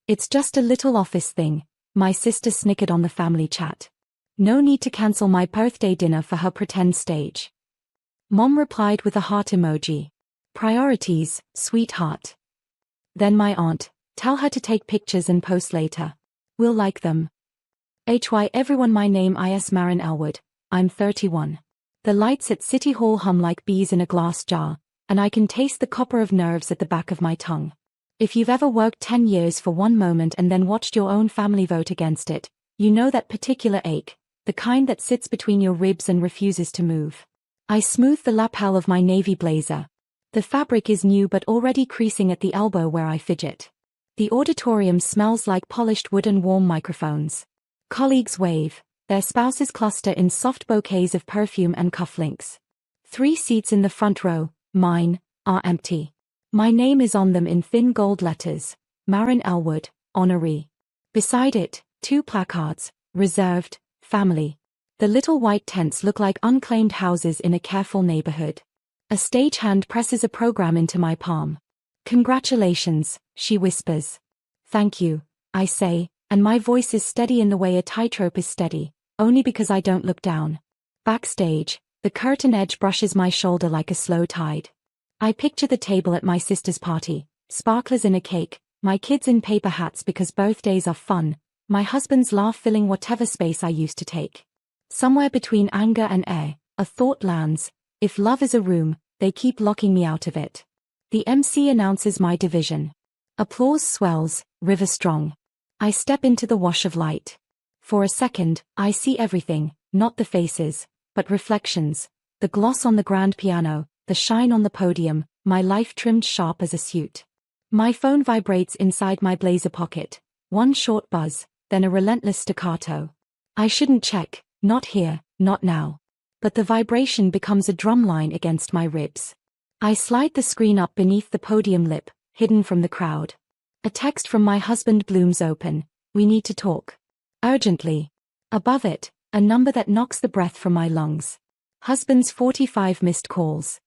It's just a little office thing, my sister snickered on the family chat. No need to cancel my birthday dinner for her pretend stage. Mom replied with a heart emoji. Priorities, sweetheart. Then my aunt, tell her to take pictures and post later. We'll like them. Hy everyone, my name is Marin Elwood, I'm 31. The lights at City Hall hum like bees in a glass jar, and I can taste the copper of nerves at the back of my tongue. If you've ever worked 10 years for one moment and then watched your own family vote against it, you know that particular ache, the kind that sits between your ribs and refuses to move. I smooth the lapel of my navy blazer. The fabric is new but already creasing at the elbow where I fidget. The auditorium smells like polished wood and warm microphones. Colleagues wave, their spouses cluster in soft bouquets of perfume and cufflinks. 3 seats in the front row, mine, are empty. My name is on them in thin gold letters, Marin Elwood, honoree. Beside it, 2 placards, reserved, family. The little white tents look like unclaimed houses in a careful neighborhood. A stagehand presses a program into my palm. Congratulations, she whispers. Thank you, I say, and my voice is steady in the way a tightrope is steady, only because I don't look down. Backstage, the curtain edge brushes my shoulder like a slow tide. I picture the table at my sister's party, sparklers in a cake, my kids in paper hats because birthdays are fun, my husband's laugh filling whatever space I used to take. Somewhere between anger and awe, a thought lands, if love is a room, they keep locking me out of it. The MC announces my division. Applause swells, river strong. I step into the wash of light. For a second, I see everything, not the faces, but reflections, the gloss on the grand piano, the shine on the podium, my life trimmed sharp as a suit. My phone vibrates inside my blazer pocket, one short buzz, then a relentless staccato. I shouldn't check, not here, not now. But the vibration becomes a drumline against my ribs. I slide the screen up beneath the podium lip, hidden from the crowd. A text from my husband blooms open, we need to talk. Urgently. Above it, a number that knocks the breath from my lungs. Husband's 45 missed calls.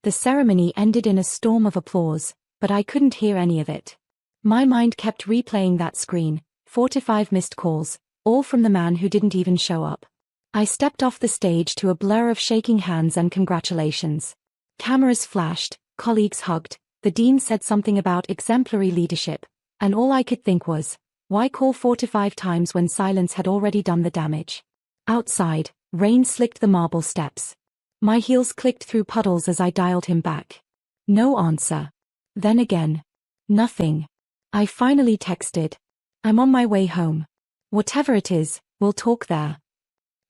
The ceremony ended in a storm of applause, but I couldn't hear any of it. My mind kept replaying that screen, 45 missed calls, all from the man who didn't even show up. I stepped off the stage to a blur of shaking hands and congratulations. Cameras flashed, colleagues hugged, the dean said something about exemplary leadership, and all I could think was, why call 45 times when silence had already done the damage? Outside, rain slicked the marble steps. My heels clicked through puddles as I dialed him back. No answer. Then again. Nothing. I finally texted. I'm on my way home. Whatever it is, we'll talk there.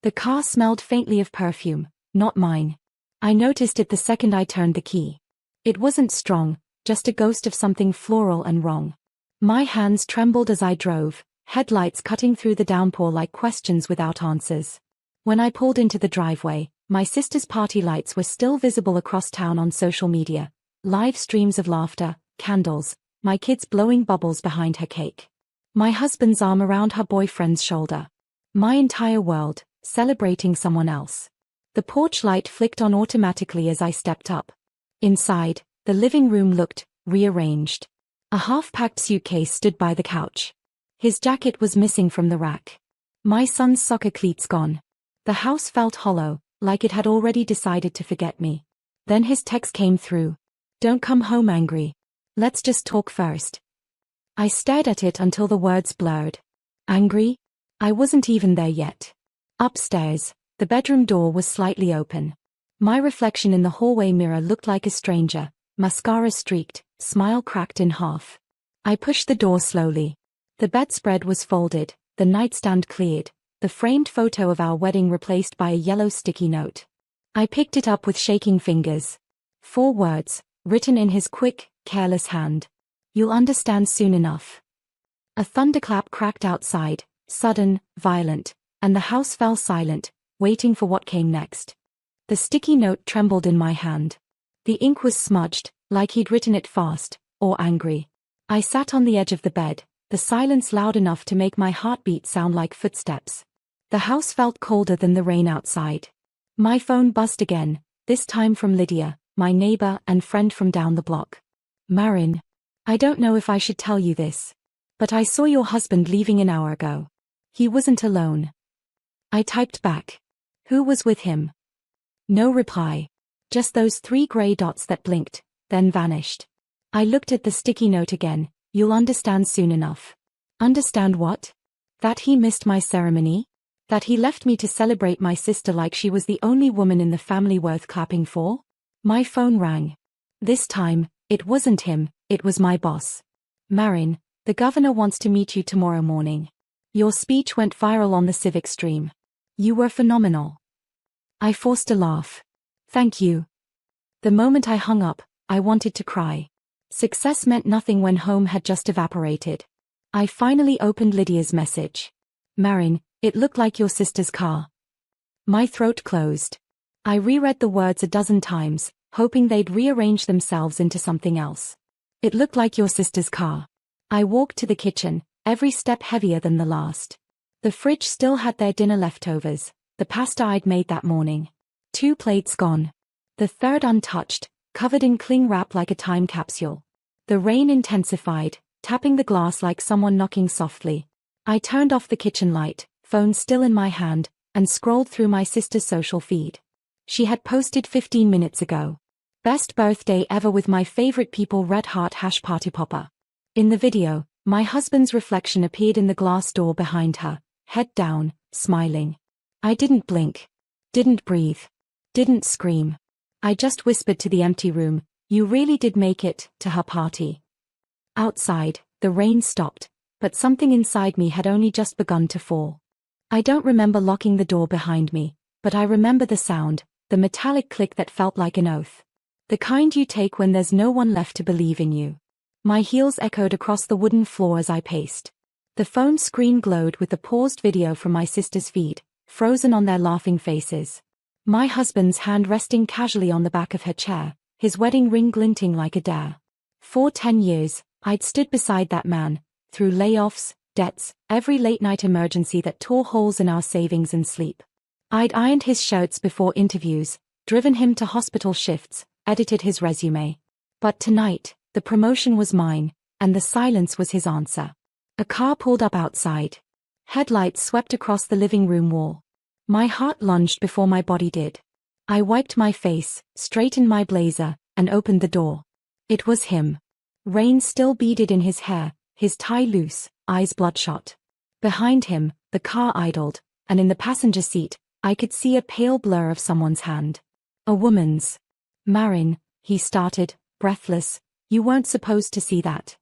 The car smelled faintly of perfume, not mine. I noticed it the second I turned the key. It wasn't strong, just a ghost of something floral and wrong. My hands trembled as I drove, headlights cutting through the downpour like questions without answers. When I pulled into the driveway, my sister's party lights were still visible across town on social media. Live streams of laughter, candles, my kids blowing bubbles behind her cake. My husband's arm around her boyfriend's shoulder. My entire world, celebrating someone else. The porch light flicked on automatically as I stepped up. Inside, the living room looked rearranged. A half-packed suitcase stood by the couch. His jacket was missing from the rack. My son's soccer cleats gone. The house felt hollow, like it had already decided to forget me. Then his text came through. Don't come home angry. Let's just talk first. I stared at it until the words blurred. Angry? I wasn't even there yet. Upstairs, the bedroom door was slightly open. My reflection in the hallway mirror looked like a stranger, mascara streaked, smile cracked in half. I pushed the door slowly. The bedspread was folded, the nightstand cleared, the framed photo of our wedding replaced by a yellow sticky note. I picked it up with shaking fingers. 4 words, written in his quick, careless hand. You'll understand soon enough. A thunderclap cracked outside, sudden, violent, and the house fell silent, waiting for what came next. The sticky note trembled in my hand. The ink was smudged, like he'd written it fast, or angry. I sat on the edge of the bed, the silence loud enough to make my heartbeat sound like footsteps. The house felt colder than the rain outside. My phone buzzed again, this time from Lydia, my neighbor and friend from down the block. Marin. I don't know if I should tell you this. But I saw your husband leaving an hour ago. He wasn't alone. I typed back. Who was with him? No reply. Just those 3 grey dots that blinked, then vanished. I looked at the sticky note again. You'll understand soon enough. Understand what? That he missed my ceremony? That he left me to celebrate my sister like she was the only woman in the family worth clapping for? My phone rang. This time, it wasn't him, it was my boss. Marin, the governor wants to meet you tomorrow morning. Your speech went viral on the civic stream. You were phenomenal. I forced a laugh. Thank you. The moment I hung up, I wanted to cry. Success meant nothing when home had just evaporated. I finally opened Lydia's message. Marin, it looked like your sister's car. My throat closed. I reread the words a dozen times, hoping they'd rearrange themselves into something else. It looked like your sister's car. I walked to the kitchen, every step heavier than the last. The fridge still had their dinner leftovers, the pasta I'd made that morning. 2 plates gone. The third untouched, covered in cling wrap like a time capsule. The rain intensified, tapping the glass like someone knocking softly. I turned off the kitchen light, phone still in my hand, and scrolled through my sister's social feed. She had posted 15 minutes ago. Best birthday ever with my favorite people, red heart #party popper. In the video, my husband's reflection appeared in the glass door behind her, head down, smiling. I didn't blink. Didn't breathe. Didn't scream. I just whispered to the empty room, you really did make it to her party. Outside, the rain stopped, but something inside me had only just begun to fall. I don't remember locking the door behind me, but I remember the sound, the metallic click that felt like an oath. The kind you take when there's no one left to believe in you. My heels echoed across the wooden floor as I paced. The phone screen glowed with the paused video from my sister's feed, frozen on their laughing faces. My husband's hand resting casually on the back of her chair, his wedding ring glinting like a dare. For 10 years, I'd stood beside that man, through layoffs, debts, every late-night emergency that tore holes in our savings and sleep. I'd ironed his shirts before interviews, driven him to hospital shifts, edited his resume. But tonight, the promotion was mine, and the silence was his answer. A car pulled up outside. Headlights swept across the living room wall. My heart lunged before my body did. I wiped my face, straightened my blazer, and opened the door. It was him. Rain still beaded in his hair, his tie loose, eyes bloodshot. Behind him, the car idled, and in the passenger seat, I could see a pale blur of someone's hand. A woman's. Marin, he started, breathless, you weren't supposed to see that.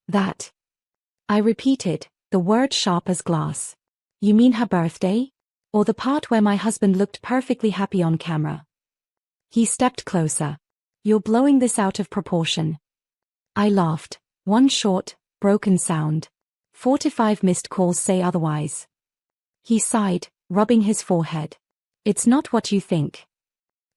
That. I repeated, the word sharp as glass. You mean her birthday? Or the part where my husband looked perfectly happy on camera? He stepped closer. You're blowing this out of proportion. I laughed. One short, broken sound. 4 to 5 missed calls say otherwise. He sighed, rubbing his forehead. It's not what you think.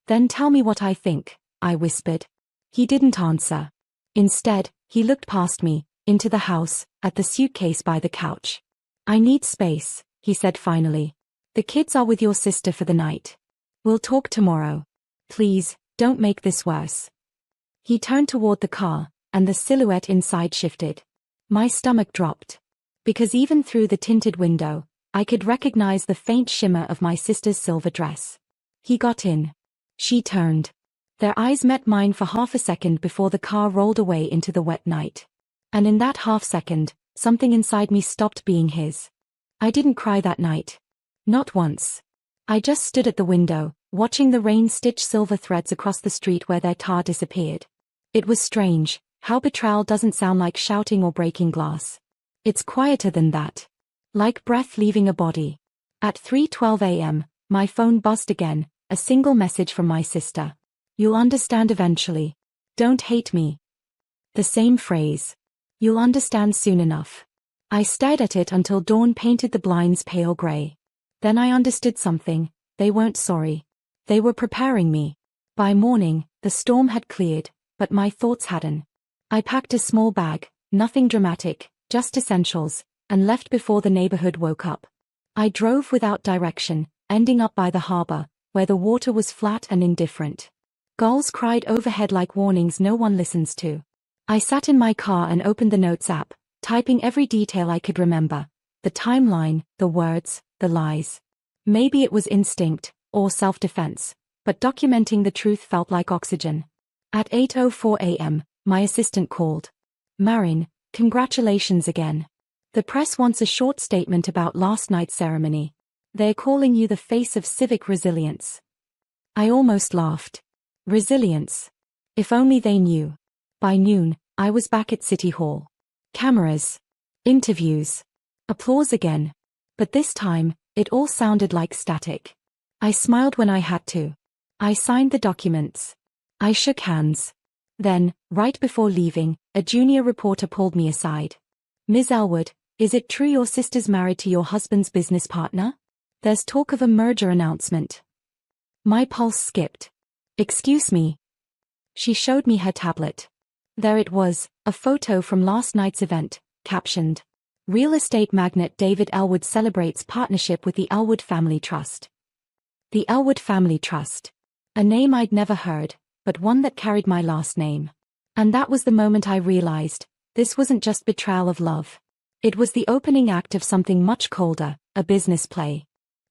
Then tell me what I think, I whispered. He didn't answer. Instead, he looked past me, into the house, at the suitcase by the couch. I need space, he said finally. The kids are with your sister for the night. We'll talk tomorrow. Please, don't make this worse. He turned toward the car, and the silhouette inside shifted. My stomach dropped. Because even through the tinted window, I could recognize the faint shimmer of my sister's silver dress. He got in. She turned. Their eyes met mine for half a second before the car rolled away into the wet night. And in that half second, something inside me stopped being his. I didn't cry that night. Not once. I just stood at the window, watching the rain stitch silver threads across the street where their tar disappeared. It was strange, how betrayal doesn't sound like shouting or breaking glass. It's quieter than that. Like breath leaving a body. At 3:12 a.m., my phone buzzed again, a single message from my sister. You'll understand eventually. Don't hate me. The same phrase. You'll understand soon enough. I stared at it until dawn painted the blinds pale gray. Then I understood something. They weren't sorry. They were preparing me. By morning, the storm had cleared, but my thoughts hadn't. I packed a small bag, nothing dramatic, just essentials, and left before the neighborhood woke up. I drove without direction, ending up by the harbor, where the water was flat and indifferent. Gulls cried overhead like warnings no one listens to. I sat in my car and opened the Notes app, typing every detail I could remember. The timeline, the words, the lies. Maybe it was instinct, or self-defense, but documenting the truth felt like oxygen. At 8:04 a.m., my assistant called. "Marin, congratulations again. The press wants a short statement about last night's ceremony. They're calling you the face of civic resilience." I almost laughed. Resilience. If only they knew. By noon, I was back at City Hall. Cameras. Interviews. Applause again. But this time, it all sounded like static. I smiled when I had to. I signed the documents. I shook hands. Then, right before leaving, a junior reporter pulled me aside. "Ms. Elwood, is it true your sister's married to your husband's business partner? There's talk of a merger announcement." My pulse skipped. "Excuse me." She showed me her tablet. There it was, a photo from last night's event, captioned, "Real estate magnate David Elwood celebrates partnership with the Elwood Family Trust." The Elwood Family Trust. A name I'd never heard, but one that carried my last name. And that was the moment I realized, this wasn't just betrayal of love. It was the opening act of something much colder, a business play.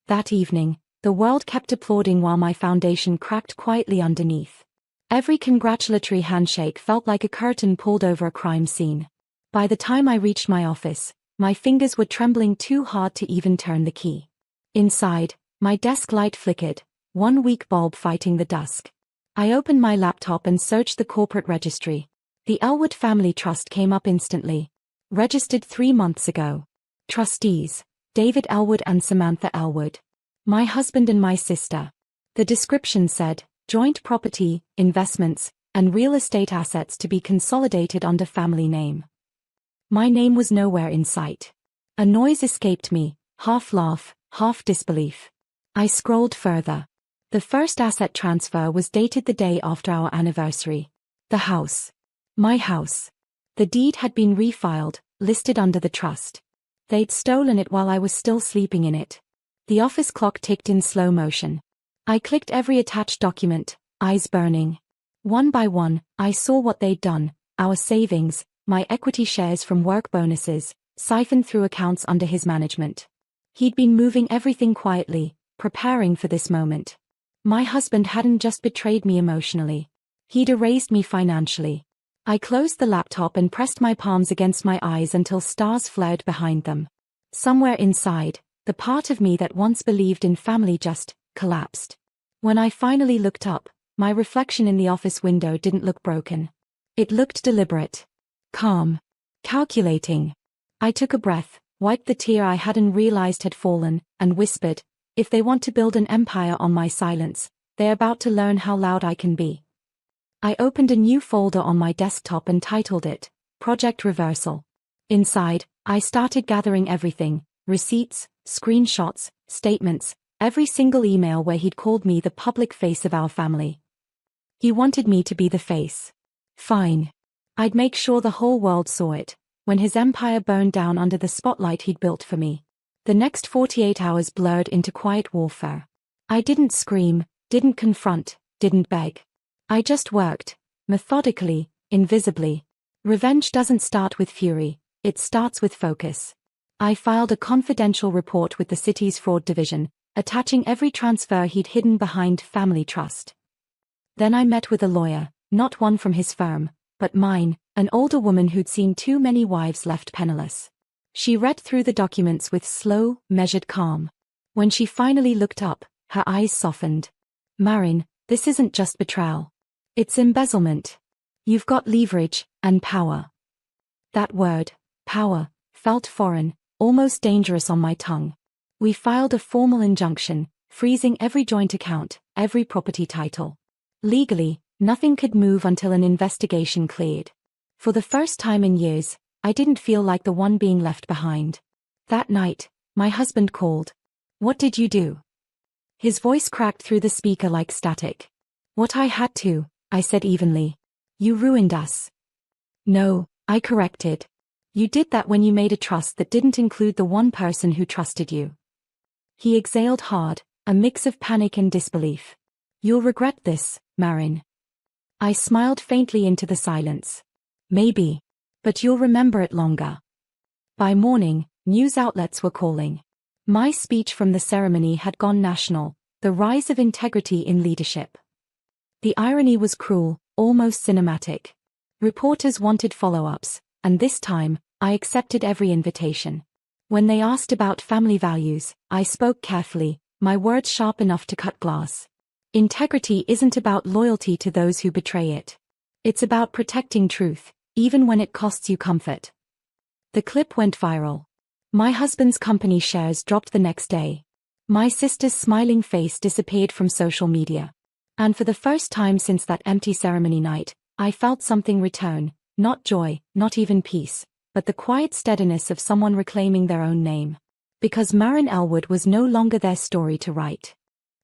That evening, the world kept applauding while my foundation cracked quietly underneath. Every congratulatory handshake felt like a curtain pulled over a crime scene. By the time I reached my office, my fingers were trembling too hard to even turn the key. Inside, my desk light flickered, one weak bulb fighting the dusk. I opened my laptop and searched the corporate registry. The Elwood Family Trust came up instantly. Registered 3 months ago. Trustees, David Elwood and Samantha Elwood. My husband and my sister. The description said, joint property, investments, and real estate assets to be consolidated under family name. My name was nowhere in sight. A noise escaped me, half laugh, half disbelief. I scrolled further. The first asset transfer was dated the day after our anniversary. The house. My house. The deed had been refiled, listed under the trust. They'd stolen it while I was still sleeping in it. The office clock ticked in slow motion. I clicked every attached document, eyes burning. One by one, I saw what they'd done, our savings, my equity shares from work bonuses, siphoned through accounts under his management. He'd been moving everything quietly, preparing for this moment. My husband hadn't just betrayed me emotionally. He'd erased me financially. I closed the laptop and pressed my palms against my eyes until stars flared behind them. Somewhere inside, the part of me that once believed in family just collapsed. When I finally looked up, my reflection in the office window didn't look broken. It looked deliberate. Calm. Calculating. I took a breath, wiped the tear I hadn't realized had fallen, and whispered, if they want to build an empire on my silence, they're about to learn how loud I can be. I opened a new folder on my desktop and titled it, Project Reversal. Inside, I started gathering everything, receipts, screenshots, statements, every single email where he'd called me the public face of our family. He wanted me to be the face. Fine. I'd make sure the whole world saw it, when his empire burned down under the spotlight he'd built for me. The next 48 hours blurred into quiet warfare. I didn't scream, didn't confront, didn't beg. I just worked, methodically, invisibly. Revenge doesn't start with fury, it starts with focus. I filed a confidential report with the city's fraud division, attaching every transfer he'd hidden behind family trust. Then I met with a lawyer, not one from his firm, but mine, an older woman who'd seen too many wives left penniless. She read through the documents with slow, measured calm. When she finally looked up, her eyes softened. Marin, this isn't just betrayal. It's embezzlement. You've got leverage and power. That word, power, felt foreign, almost dangerous on my tongue. We filed a formal injunction, freezing every joint account, every property title. Legally, nothing could move until an investigation cleared. For the first time in years, I didn't feel like the one being left behind. That night, my husband called. What did you do? His voice cracked through the speaker like static. What I had to, I said evenly. You ruined us. No, I corrected. You did that when you made a trust that didn't include the one person who trusted you. He exhaled hard, a mix of panic and disbelief. You'll regret this, Marin. I smiled faintly into the silence. Maybe. But you'll remember it longer. By morning, news outlets were calling. My speech from the ceremony had gone national, the rise of integrity in leadership. The irony was cruel, almost cinematic. Reporters wanted follow-ups, and this time, I accepted every invitation. When they asked about family values, I spoke carefully, my words sharp enough to cut glass. Integrity isn't about loyalty to those who betray it. It's about protecting truth, even when it costs you comfort. The clip went viral. My husband's company shares dropped the next day. My sister's smiling face disappeared from social media. And for the first time since that empty ceremony night, I felt something return, not joy, not even peace, but the quiet steadiness of someone reclaiming their own name. Because Maren Elwood was no longer their story to write.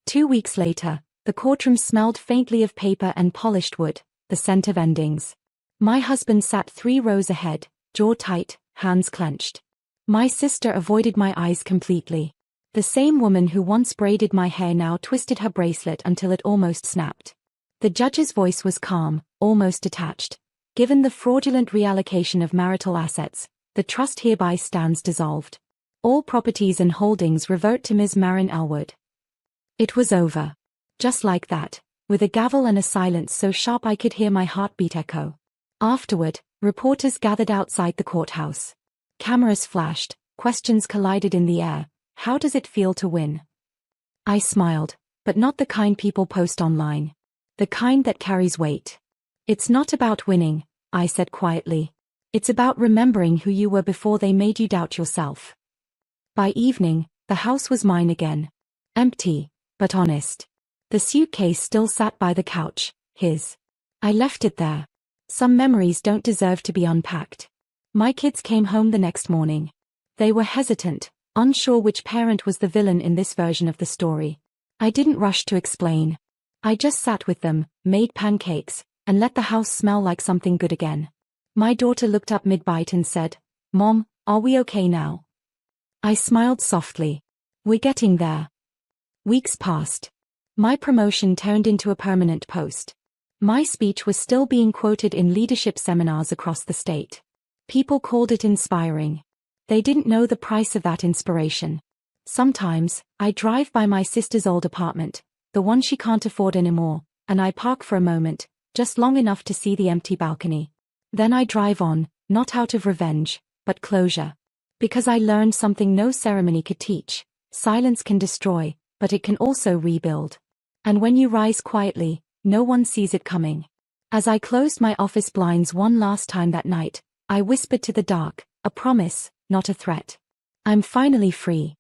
2 weeks later, the courtroom smelled faintly of paper and polished wood, the scent of endings. My husband sat 3 rows ahead, jaw tight, hands clenched. My sister avoided my eyes completely. The same woman who once braided my hair now twisted her bracelet until it almost snapped. The judge's voice was calm, almost detached. Given the fraudulent reallocation of marital assets, the trust hereby stands dissolved. All properties and holdings revert to Ms. Maren Elwood. It was over. Just like that, with a gavel and a silence so sharp I could hear my heartbeat echo. Afterward, reporters gathered outside the courthouse. Cameras flashed, questions collided in the air. How does it feel to win? I smiled, but not the kind people post online. The kind that carries weight. It's not about winning, I said quietly. It's about remembering who you were before they made you doubt yourself. By evening, the house was mine again. Empty, but honest. The suitcase still sat by the couch, his. I left it there. Some memories don't deserve to be unpacked. My kids came home the next morning. They were hesitant, unsure which parent was the villain in this version of the story. I didn't rush to explain. I just sat with them, made pancakes, and let the house smell like something good again. My daughter looked up mid-bite and said, "Mom, are we okay now?" I smiled softly. We're getting there. Weeks passed. My promotion turned into a permanent post. My speech was still being quoted in leadership seminars across the state. People called it inspiring. They didn't know the price of that inspiration. Sometimes, I drive by my sister's old apartment, the one she can't afford anymore, and I park for a moment, just long enough to see the empty balcony. Then I drive on, not out of revenge, but closure. Because I learned something no ceremony could teach. Silence can destroy, but it can also rebuild. And when you rise quietly, no one sees it coming. As I closed my office blinds one last time that night, I whispered to the dark, a promise, not a threat. I'm finally free.